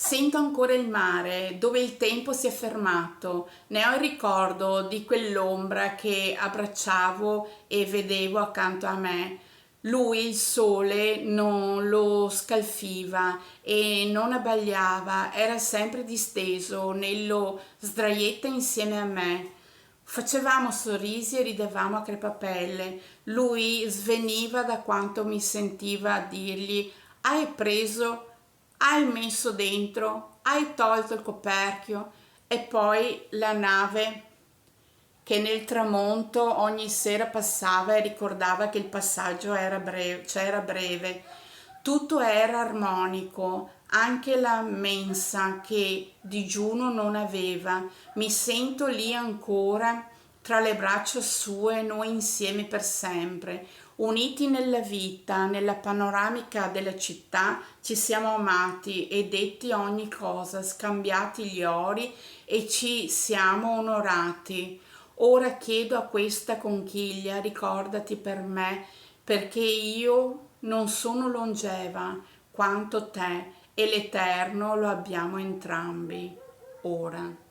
Sento ancora il mare, dove il tempo si è fermato. Ne ho il ricordo di quell'ombra che abbracciavo e vedevo accanto a me. Lui, il sole, non lo scalfiva e non abbagliava, era sempre disteso nello sdraietta insieme a me. Facevamo sorrisi e ridevamo a crepapelle. Lui sveniva da quanto mi sentiva dirgli: hai preso, hai messo dentro, hai tolto il coperchio. E poi la nave che nel tramonto ogni sera passava e ricordava che il passaggio era breve, cioè era breve. Tutto era armonico, anche la mensa che digiuno non aveva. Mi sento lì ancora tra le braccia sue, noi insieme per sempre, uniti nella vita, nella panoramica della città, ci siamo amati e detti ogni cosa, scambiati gli ori e ci siamo onorati. Ora chiedo a questa conchiglia, ricordati per me, perché io non sono longeva quanto te e l'eterno lo abbiamo entrambi. Ora.